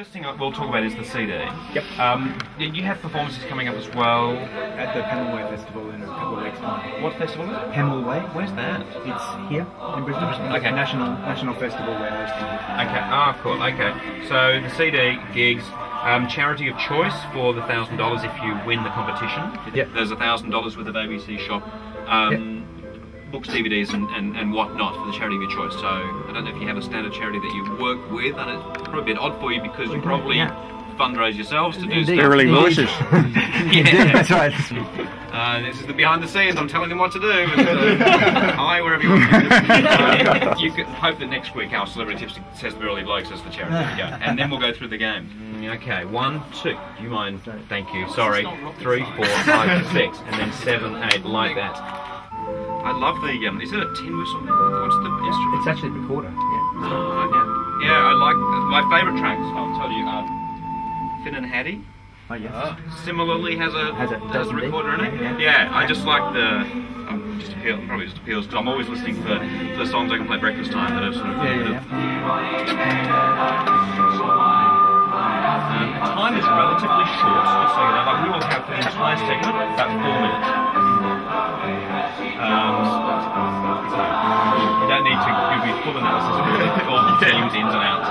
first thing we'll talk about is the CD. Yep. You have performances coming up as well. At the Pemulwuy Festival in a couple of weeks' time. What festival is it? Pemulwuy. Where's that? It's here in Brisbane. Okay. National festival we're hosting. Okay. Ah, cool. Okay. So the CD gigs. Charity of choice for the $1,000 if you win the competition. Yep. There's $1,000 worth of ABC shop books, DVDs, and whatnot for the charity of your choice. So I don't know if you have a standard charity that you work with, and it's probably a bit odd for you because you probably fundraise yourselves to do stuff. Early voices. Yeah, that's right. This is the behind the scenes. I'm telling them what to do. Hi, wherever you want. You can hope that next week our celebrity tips says the early Blokes as the charity. And then we'll go through the game. Okay, 1, 2. Do you mind? Thank you. Sorry. 3, 4, 5, 6, and then 7, 8, like that. I love the. Is it a tin whistle? What's the instrument? It's actually a recorder. Yeah. Oh, yeah. I like my favourite tracks. I'll tell you. Finn and Hattie. Oh yes. Similarly has a recorder in it. Yeah, I just like the. Probably just appeals because I'm always listening for the songs I can play breakfast time that are sort of. Time is relatively short, just so you know. Like we will have the entire segment about 4 minutes. You don't need to give me full analysis of all the teams ins and outs.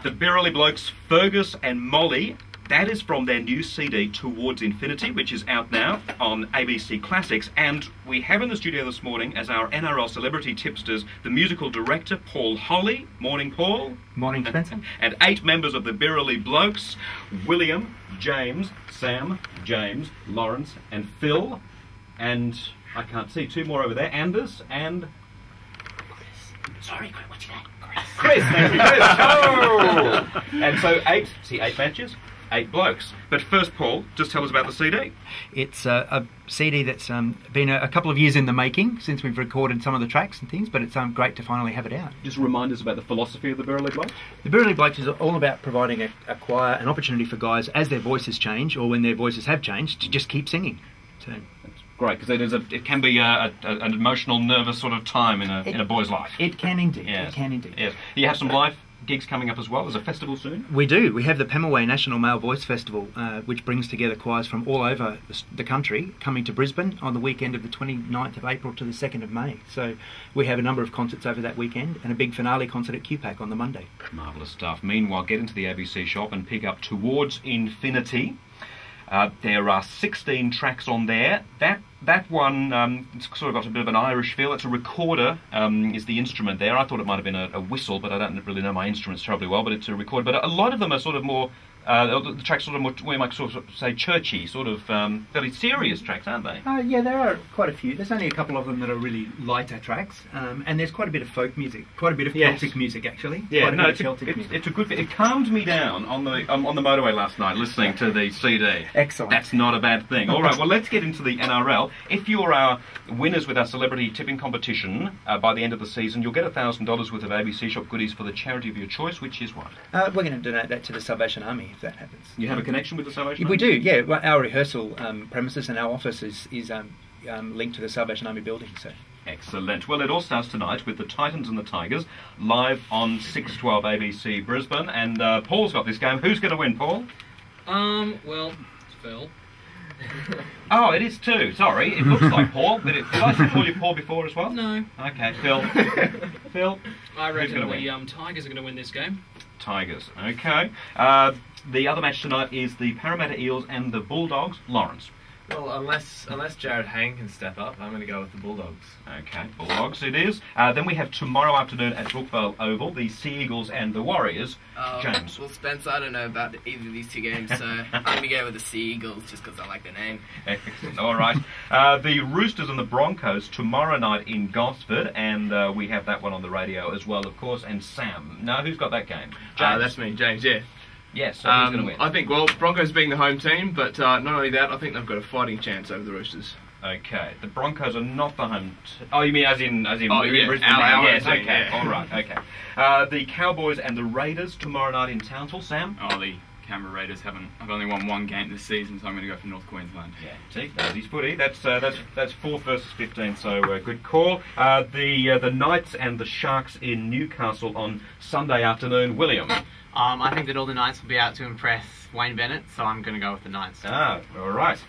The Birrelly Blokes, Fergus and Molly, that is from their new CD, Towards Infinity, which is out now on ABC Classics. And we have in the studio this morning, as our NRL celebrity tipsters, the musical director, Paul Holly. Morning, Paul. Morning, Spencer. And 8 members of the Birrelly Blokes, William, James, Sam, James, Lawrence, and Phil. And I can't see 2 more over there, Anders and... Sorry, what's your name? Chris, thank you, Chris. Oh! And so 8 matches, 8 blokes. But first, Paul, just tell us about the CD. It's a CD that's been a couple of years in the making since we've recorded some of the tracks and things, but it's great to finally have it out. Just remind us about the philosophy of the Birrelly Blokes. The Birrelly Blokes is all about providing a choir, an opportunity for guys as their voices change, or when their voices have changed, to just keep singing. So. Great, because it can be an emotional, nervous sort of time in a boy's life. It can indeed. Yes. It can indeed. Yes. You have some live gigs coming up as well. There's a festival soon. We do. We have the Pemulwuy National Male Voice Festival, which brings together choirs from all over the country, coming to Brisbane on the weekend of the 29th of April to the 2nd of May. So we have a number of concerts over that weekend and a big finale concert at QPAC on the Monday. Marvellous stuff. Meanwhile, get into the ABC shop and pick up Towards Infinity. There are 16 tracks on there. That one it's sort of got a bit of an Irish feel. It's a recorder, is the instrument there. I thought it might have been a whistle, but I don't really know my instruments terribly well, but it's a recorder. But a lot of them are sort of more, the tracks sort of more, we might sort of say churchy, sort of fairly serious tracks, aren't they? Yeah, there are quite a few. There's only a couple of them that are really lighter tracks, and there's quite a bit of folk music, quite a bit of Celtic music actually. Yeah, no, it's a good bit. It calmed me down on the motorway last night listening to the CD. Excellent. That's not a bad thing. All right, well, let's get into the NRL. If you're our winners with our celebrity tipping competition, by the end of the season, you'll get $1,000 worth of ABC shop goodies for the charity of your choice, which is what? We're going to donate that to the Salvation Army, if that happens. You have a connection with the Salvation Army? We do, yeah. Well, our rehearsal premises and our office is linked to the Salvation Army building. So. Excellent. Well, it all starts tonight with the Titans and the Tigers, live on 6/12 ABC Brisbane. And Paul's got this game. Who's going to win, Paul? Well, it's Phil. Oh, it is too. Sorry, it looks like Paul. But did I call you Paul before as well? No. Okay, Phil. Phil. I reckon the Tigers are going to win this game. Tigers. Okay. The other match tonight is the Parramatta Eels and the Bulldogs. Lawrence. Well, unless Jared Hayne can step up, I'm going to go with the Bulldogs. Okay, Bulldogs it is. Then we have tomorrow afternoon at Brookvale Oval, the Sea Eagles and the Warriors. James. Well, Spence, I don't know about either of these 2 games, so I'm going to go with the Sea Eagles just because I like the name. Excellent. All right. The Roosters and the Broncos tomorrow night in Gosford, and we have that one on the radio as well, of course. And Sam. No, who's got that game? James. That's me, James, yeah. Yes, so who's going to win? I think, well, Broncos being the home team, but not only that, I think they've got a fighting chance over the Roosters. Okay, the Broncos are not the home. Oh, you mean as in yeah, Brisbane? our yes, team, okay, yeah. all right, okay. The Cowboys and the Raiders tomorrow night in Townsville. Sam? Oh, the Canberra Raiders have only won one game this season, so I'm going to go for North Queensland. Yeah, see, Daisy's footy. That's 4th versus 15, so good call. The Knights and the Sharks in Newcastle on Sunday afternoon. William. I think that all the Knights will be out to impress Wayne Bennett, so I'm going to go with the Knights. Ah, all right.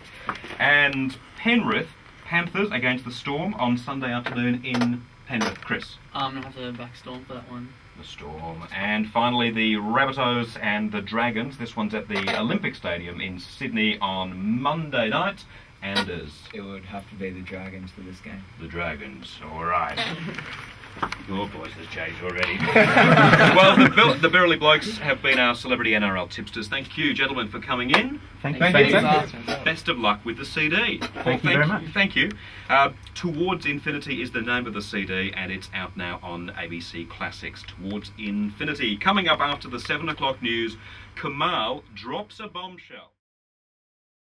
And Penrith Panthers against the Storm on Sunday afternoon in Penrith. Chris. I'm going to have to back Storm for that one. The Storm. And finally the Rabbitohs and the Dragons. This one's at the Olympic Stadium in Sydney on Monday night. Anders. It would have to be the Dragons for this game. The Dragons. All right. Oh, boys, there's changed already. Well, the Burley Blokes have been our celebrity NRL tipsters. Thank you, gentlemen, for coming in. Thank you. you. Best of luck with the CD. Thank you very much. Thank you. Towards Infinity is the name of the CD, and it's out now on ABC Classics. Towards Infinity. Coming up after the 7 o'clock news, Kamal drops a bombshell.